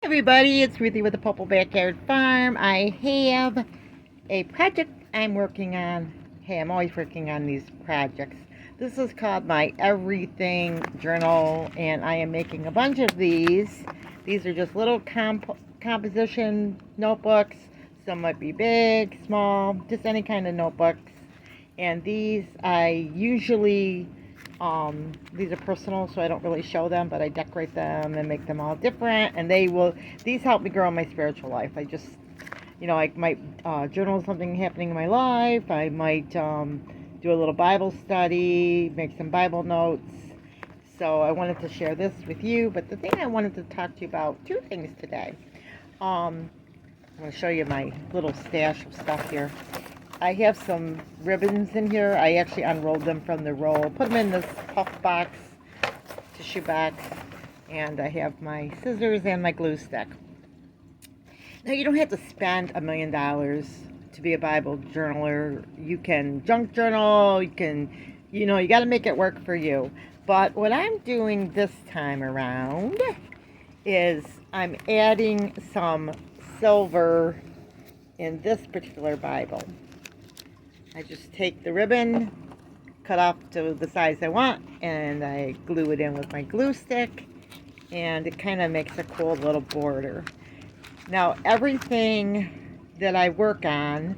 Everybody, it's Ruthie with the Purple Backyard Farm. I have a project I'm working on. Hey, I'm always working on these projects. This is called my Everything Journal, and I am making a bunch of these. These are just little composition notebooks. Some might be big, small, just any kind of notebooks. And these I usually these are personal, so I don't really show them, but I decorate them and make them all different. And these help me grow in my spiritual life. I might journal something happening in my life. I might do a little Bible study, make some Bible notes. So I wanted to share this with you. But the thing I wanted to talk to you about, two things today. I'm going to show you my little stash of stuff here. I have some ribbons in here. I actually unrolled them from the roll, put them in this puff box, tissue box, and I have my scissors and my glue stick. Now, you don't have to spend $1 million to be a Bible journaler. You can junk journal, you got to make it work for you. But what I'm doing this time around is I'm adding some silver in this particular Bible. I just take the ribbon, cut off to the size I want, and I glue it in with my glue stick, and it kind of makes a cool little border. Now, everything that I work on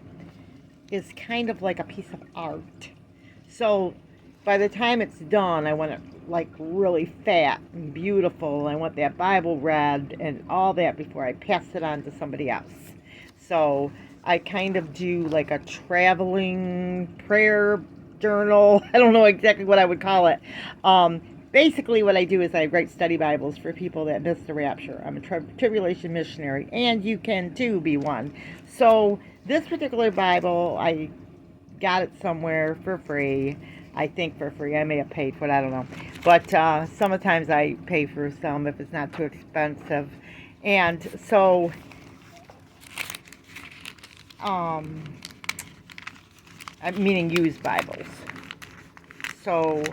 is kind of like a piece of art. So by the time it's done, I want it like really fat and beautiful. I want that Bible read and all that before I pass it on to somebody else. So I kind of do like a traveling prayer journal. I don't know exactly what I would call it. Basically, what I do is I write study Bibles for people that miss the rapture. I'm a tribulation missionary, and you can too be one. So this particular Bible, I got it somewhere for free. I think for free. I may have paid for it. I don't know. But sometimes I pay for some if it's not too expensive. And so I'm meaning used Bibles. So,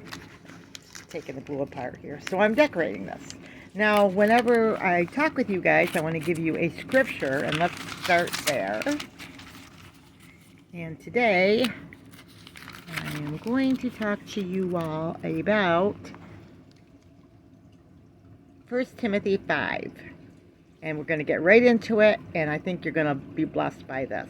taking the glue apart here. So I'm decorating this. Now, whenever I talk with you guys, I want to give you a scripture, and let's start there. And today, I am going to talk to you all about 1 Timothy 5. And we're going to get right into it, and I think you're going to be blessed by this.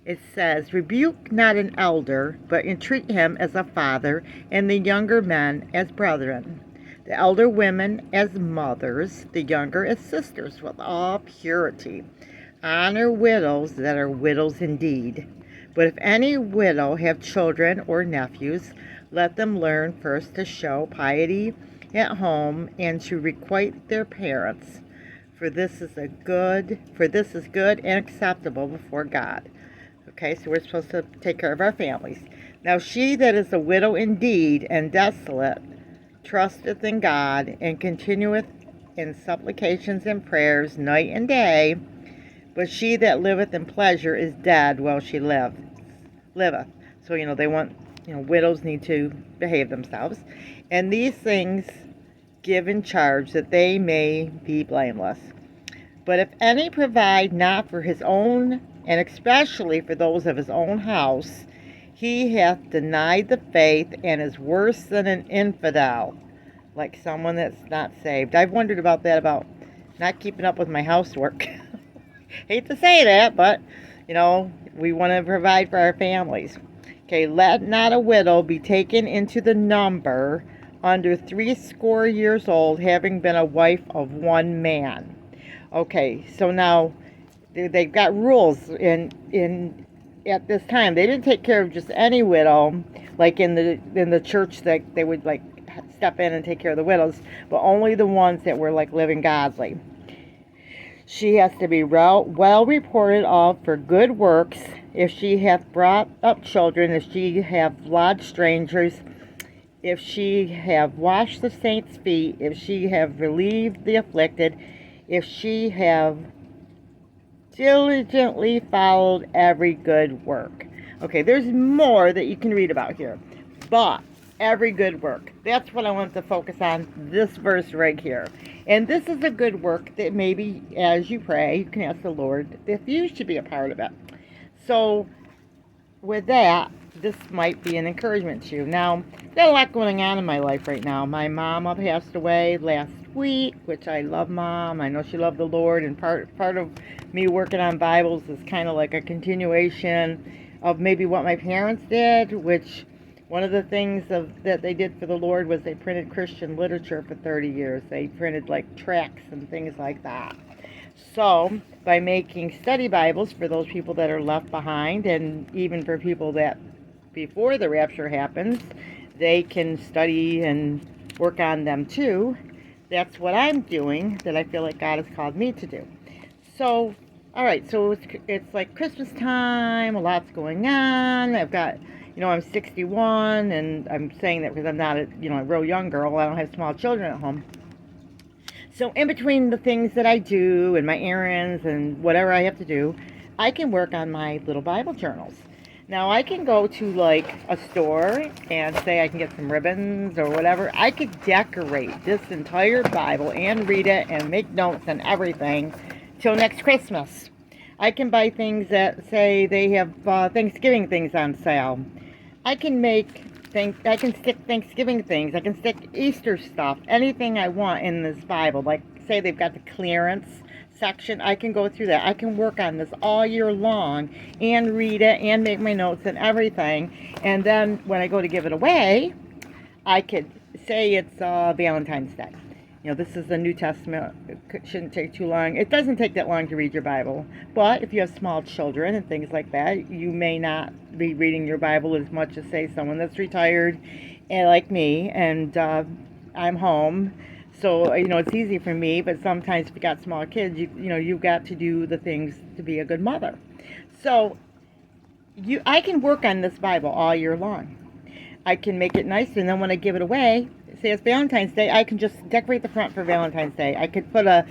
It says, "Rebuke not an elder, but entreat him as a father, and the younger men as brethren, the elder women as mothers, the younger as sisters, with all purity. Honor widows that are widows indeed. But if any widow have children or nephews, let them learn first to show piety at home and to requite their parents. For this is good and acceptable before God." Okay, so we're supposed to take care of our families. "Now she that is a widow indeed and desolate trusteth in God, and continueth in supplications and prayers night and day. But she that liveth in pleasure is dead while she liveth." So, widows need to behave themselves. "And these things give in charge, that they may be blameless. But if any provide not for his own, and especially for those of his own house, he hath denied the faith, and is worse than an infidel," like someone that's not saved. I've wondered about that, about not keeping up with my housework. Hate to say that, but, we want to provide for our families. Okay, "Let not a widow be taken into the number under 80 years old, having been a wife of one man." Okay, so now they've got rules at this time. They didn't take care of just any widow, like in the church that they would like step in and take care of the widows, but only the ones that were like living godly. "She has to be well reported of for good works, if she hath brought up children, if she have lodged strangers, if she have washed the saints' feet, if she have relieved the afflicted, if she have diligently followed every good work." Okay, there's more that you can read about here. But every good work. That's what I want to focus on, this verse right here. And this is a good work that maybe as you pray, you can ask the Lord if you should be a part of it. So with that, this might be an encouragement to you. Now, I've got a lot going on in my life right now. My mama passed away last week, which I love Mom. I know she loved the Lord, and part of me working on Bibles is kind of like a continuation of maybe what my parents did, which one of the things that they did for the Lord was they printed Christian literature for 30 years. They printed like tracts and things like that. So, by making study Bibles for those people that are left behind, and even for people that before the rapture happens, they can study and work on them too. That's what I'm doing, that I feel like God has called me to do. So, all right, so it's like Christmas time, a lot's going on. I've got, I'm 61, and I'm saying that because I'm not a real young girl. I don't have small children at home. So in between the things that I do and my errands and whatever I have to do, I can work on my little Bible journals. Now I can go to like a store and say I can get some ribbons or whatever. I could decorate this entire Bible and read it and make notes and everything till next Christmas. I can buy things that say they have Thanksgiving things on sale. I can stick Thanksgiving things. I can stick Easter stuff. Anything I want in this Bible. Like, say they've got the clearance section. I can go through that. I can work on this all year long and read it and make my notes and everything. And then when I go to give it away, I could say it's Valentine's Day. This is the New Testament. It shouldn't take too long. It doesn't take that long to read your Bible. But if you have small children and things like that, you may not be reading your Bible as much as, say, someone that's retired, and like me, and I'm home. So, it's easy for me, but sometimes if you got small kids, you've got to do the things to be a good mother. So, I can work on this Bible all year long. I can make it nice, and then when I give it away, say it's Valentine's Day, I can just decorate the front for Valentine's Day. I could put a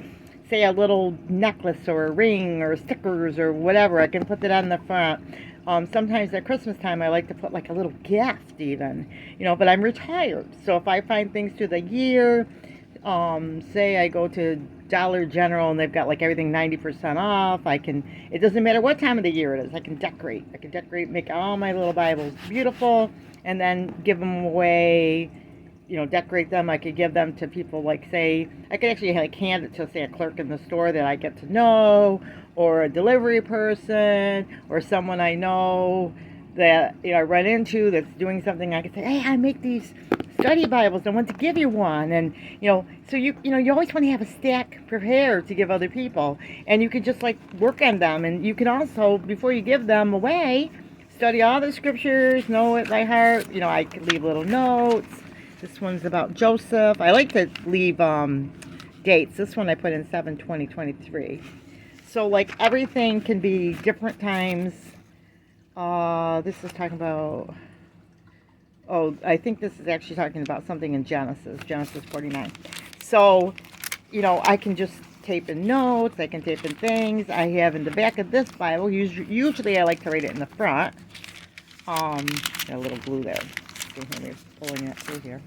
little necklace or a ring or stickers or whatever. I can put that on the front. Sometimes at Christmas time, I like to put like a little gift even, but I'm retired. So if I find things through the year, say I go to Dollar General and they've got like everything 90% off, it doesn't matter what time of the year it is, I can decorate, make all my little Bibles beautiful, and then give them away, decorate them. I could give them to people, like, say, I could actually like hand it to, say, a clerk in the store that I get to know, or a delivery person, or someone I know that I run into that's doing something. I could say, hey, I make these study Bibles. I want to give you one. And, so you always want to have a stack prepared to give other people. And you can just like work on them. And you can also, before you give them away, study all the scriptures, know it by heart. I could leave little notes. This one's about Joseph. I like to leave dates. This one I put in 7/20/23. So like everything can be different times. This is talking about, I think this is actually talking about something in Genesis 49. So, I can just tape in notes. I can tape in things. I have in the back of this Bible, usually I like to write it in the front. Got a little glue there. Pulling it through here.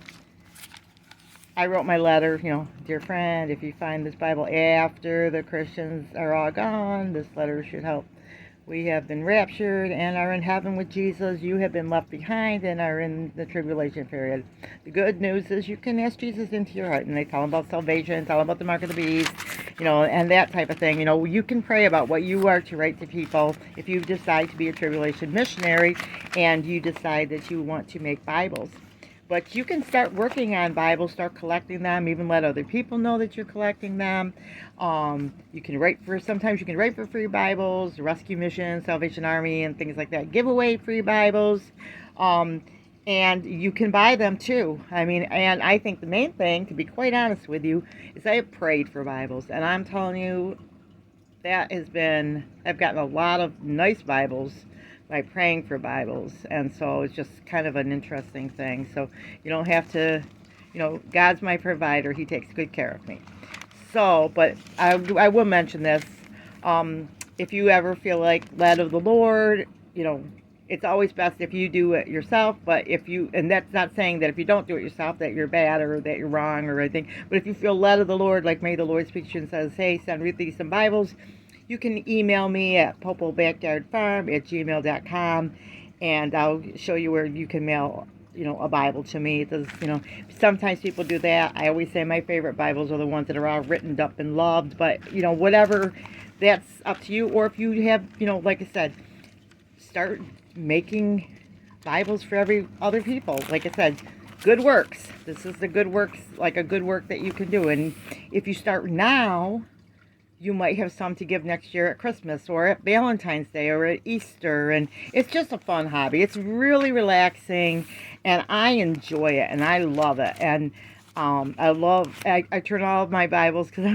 I wrote my letter, dear friend, if you find this Bible after the Christians are all gone, this letter should help. We have been raptured and are in heaven with Jesus. You have been left behind and are in the tribulation period. The good news is you can ask Jesus into your heart, and they tell him about salvation, tell him about the mark of the beast, and that type of thing. You can pray about what you are to write to people if you decide to be a tribulation missionary and you decide that you want to make Bibles. But you can start working on Bibles, start collecting them, even let other people know that you're collecting them. You can sometimes you can write for free Bibles, Rescue Mission, Salvation Army, and things like that. Give away free Bibles. And you can buy them too. And I think the main thing, to be quite honest with you, is I have prayed for Bibles. And I'm telling you, I've gotten a lot of nice Bibles by praying for Bibles, and so it's just kind of an interesting thing. So you don't have to, God's my provider. He takes good care of me. So, but I will mention this. If you ever feel like led of the Lord, it's always best if you do it yourself, but if you, and that's not saying that if you don't do it yourself that you're bad or that you're wrong or anything, but if you feel led of the Lord, like maybe the Lord speaks to you and says, hey, send Ruthie some Bibles, you can email me at popobackyardfarm@gmail.com, and I'll show you where you can mail, a Bible to me. Sometimes people do that. I always say my favorite Bibles are the ones that are all written up and loved, but, whatever, that's up to you. Or if you have, like I said, start making Bibles for every other people. Like I said, good works. This is the good works, like a good work that you can do. And if you start now, you might have some to give next year at Christmas or at Valentine's Day or at Easter. And it's just a fun hobby. It's really relaxing, and I enjoy it, and I love it. And I turn all of my Bibles, because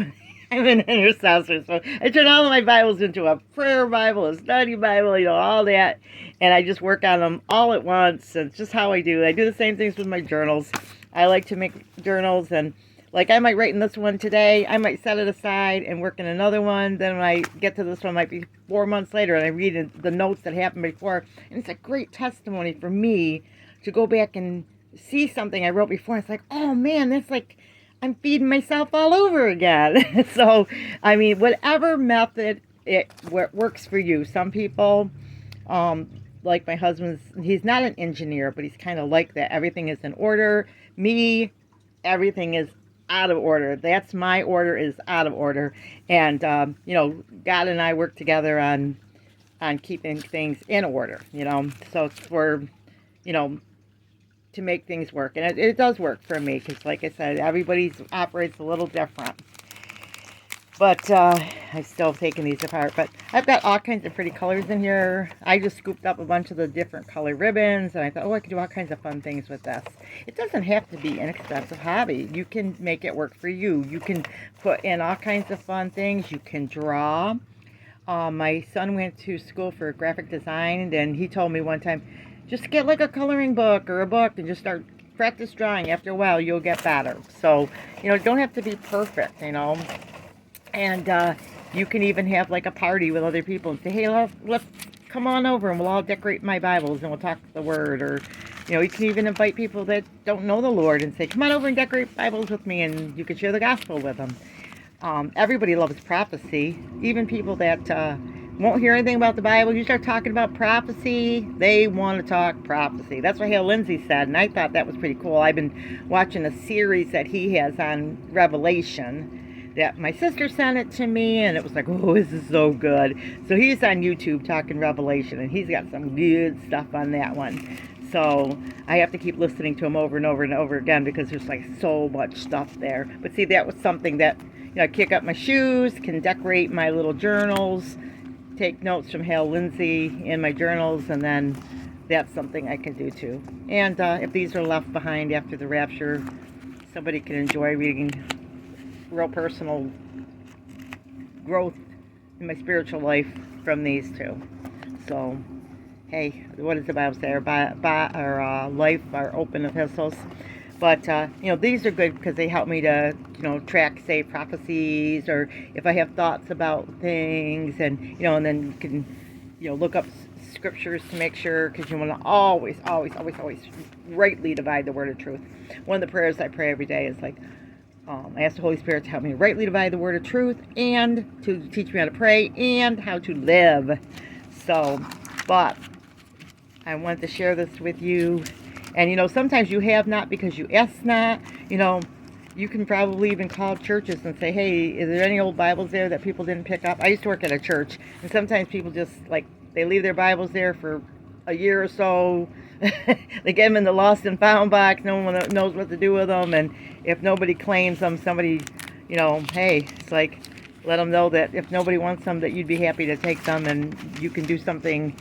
I'm an intercessor, so I turn all of my Bibles into a prayer Bible, a study Bible, all that. And I just work on them all at once. And it's just how I do. I do the same things with my journals. I like to make journals, and like I might write in this one today, I might set it aside and work in another one. Then when I get to this one, it might be 4 months later, and I read the notes that happened before. And it's a great testimony for me to go back and see something I wrote before. It's like, oh man, that's like I'm feeding myself all over again. So, I mean, whatever method it works for you. Some people, like my husband's, he's not an engineer, but he's kind of like that. Everything is in order. Me, everything is out of order. That's my order is out of order. And, God and I work together on keeping things in order, so it's for, to make things work. And it does work for me, because like I said, everybody operates a little different. But I'm still taking these apart. But I've got all kinds of pretty colors in here. I just scooped up a bunch of the different color ribbons, and I thought, I could do all kinds of fun things with this. It doesn't have to be an expensive hobby. You can make it work for you. You can put in all kinds of fun things. You can draw. My son went to school for graphic design, and he told me one time, just get like a coloring book or a book and just start practice drawing. After a while, you'll get better. So, don't have to be perfect, And you can even have like a party with other people and say, hey, let's come on over and we'll all decorate my Bibles and we'll talk the Word. Or, you can even invite people that don't know the Lord and say, come on over and decorate Bibles with me, and you can share the gospel with them. Everybody loves prophecy. Even people that won't hear anything about the Bible, you start talking about prophecy, they want to talk prophecy. That's what Hale Lindsey said, and I thought that was pretty cool. I've been watching a series that he has on Revelation, that my sister sent it to me, and it was like, oh, this is so good. So he's on YouTube talking Revelation, and he's got some good stuff on that one. So I have to keep listening to him over and over and over again, because there's like so much stuff there. But see, that was something that, I kick up my shoes, can decorate my little journals, take notes from Hale Lindsey in my journals, and then that's something I can do too. And if these are left behind after the rapture, somebody can enjoy reading real personal growth in my spiritual life from these too. So, hey, what does the Bible say? Our life, our open epistles. But, these are good because they help me to, track, say, prophecies, or if I have thoughts about things, and, and then you can, look up scriptures to make sure, because you want to always rightly divide the word of truth. One of the prayers I pray every day is like, I ask the Holy Spirit to help me rightly divide the word of truth, and to teach me how to pray, and how to live. So, but I wanted to share this with you. And, sometimes you have not because you ask not. You can probably even call churches and say, hey, is there any old Bibles there that people didn't pick up? I used to work at a church, and sometimes people just, they leave their Bibles there for a year or so. They get them in the lost and found box. No one knows what to do with them. And if nobody claims them, somebody, hey, it's like, let them know that if nobody wants them, that you'd be happy to take them, and you can do something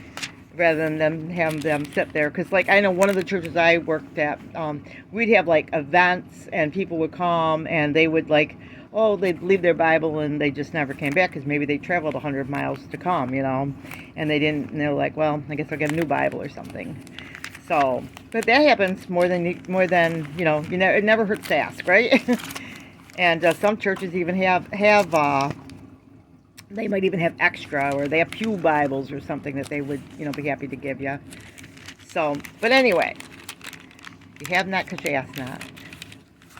rather than them having them sit there. Because, I know one of the churches I worked at, we'd have, events, and people would come, and they would, they'd leave their Bible, and they just never came back, because maybe they traveled 100 miles to come, and they didn't, and they're like, well, I guess I'll get a new Bible or something. So, but that happens more than, it never hurts to ask, right? And some churches even have They might even have extra, or they have pew Bibles or something that they would, be happy to give you. So, but anyway, you have not because you ask not.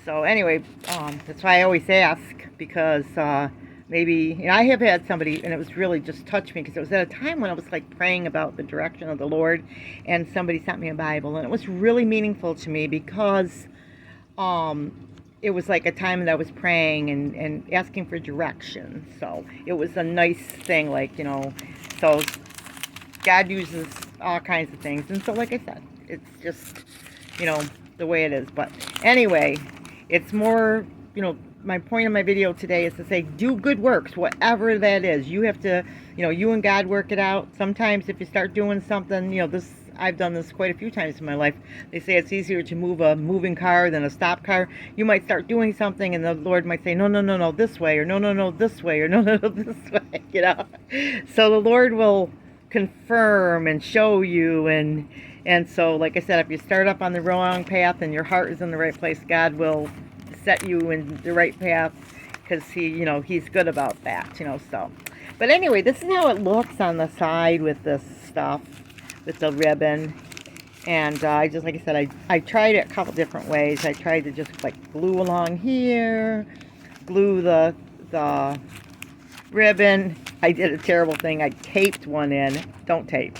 So anyway, that's why I always ask, because maybe, I have had somebody, and it was really just touched me, because it was at a time when I was like praying about the direction of the Lord, and somebody sent me a Bible, and it was really meaningful to me, because it was like a time that I was praying and asking for direction. So it was a nice thing, like, so God uses all kinds of things. And so, like I said, it's just, the way it is. But anyway, it's more, my point of my video today is to say, do good works, whatever that is. You have to, you and God work it out. Sometimes if you start doing something, I've done this quite a few times in my life. They say it's easier to move a moving car than a stop car. You might start doing something and the Lord might say, no, no, no, no, this way, or no, no, no, this way, or no, no, no, this way, So the Lord will confirm and show you, and so, like I said, if you start up on the wrong path and your heart is in the right place, God will set you in the right path, because He's good about that, so. But anyway, this is how it looks on the side with this stuff, with the ribbon. And I just, like I said, I tried it a couple different ways. I tried to just like glue along here, glue the ribbon. I did a terrible thing. I taped one in. Don't tape.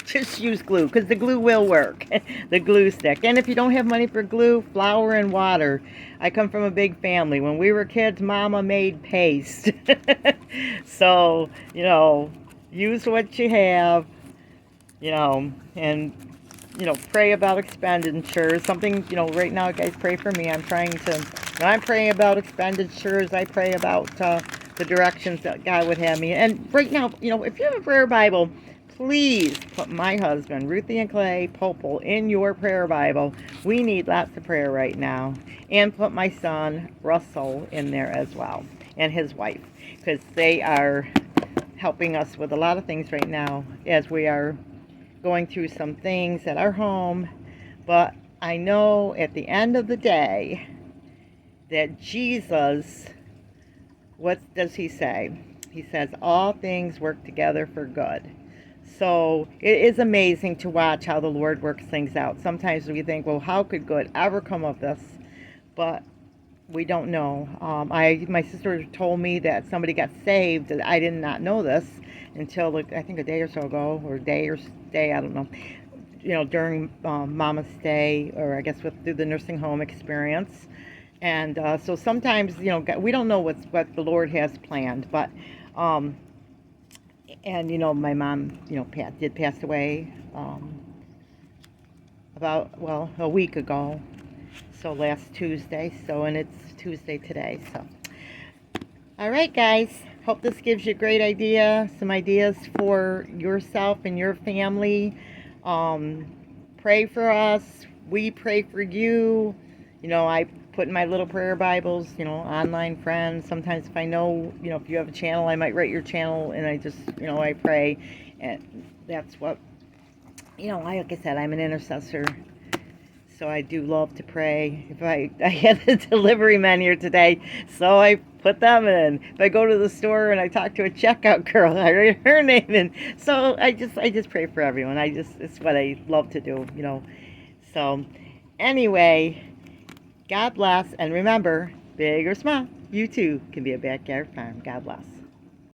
Just use glue, because the glue will work. The glue stick. And if you don't have money for glue, flour and water. I come from a big family. When we were kids, Mama made paste. So, use what you have. And, pray about expenditures. Something, right now, guys, pray for me. I'm trying to, when I'm praying about expenditures, I pray about the directions that God would have me. And right now, if you have a prayer Bible, please put my husband, Ruthie and Clay Popel, in your prayer Bible. We need lots of prayer right now. And put my son, Russell, in there as well. And his wife. Because they are helping us with a lot of things right now, as we are going through some things at our home. But I know at the end of the day that Jesus, what does He say? He says all things work together for good. So it is amazing to watch how the Lord works things out. Sometimes we think, well, how could good ever come of this? But we don't know. My sister told me that somebody got saved. I did not know this until, I think, a day or so ago, or day, I don't know. During Mama's stay, or I guess through the nursing home experience. And so sometimes, we don't know what the Lord has planned. But, and my mom, did pass away about, a week ago. So last Tuesday. So, and it's Tuesday today. So, all right, guys. Hope this gives you a great idea, some ideas for yourself and your family. Pray for us. We pray for you. I put in my little prayer Bibles, online friends. Sometimes if I know, if you have a channel, I might write your channel, and I just, I pray. And that's what, like I said, I'm an intercessor. So I do love to pray. If I had the delivery men here today, so I put them in. If I go to the store and I talk to a checkout girl, I write her name in. So I just pray for everyone. It's what I love to do, So anyway, God bless, and remember, big or small, you too can be a backyard farm. God bless.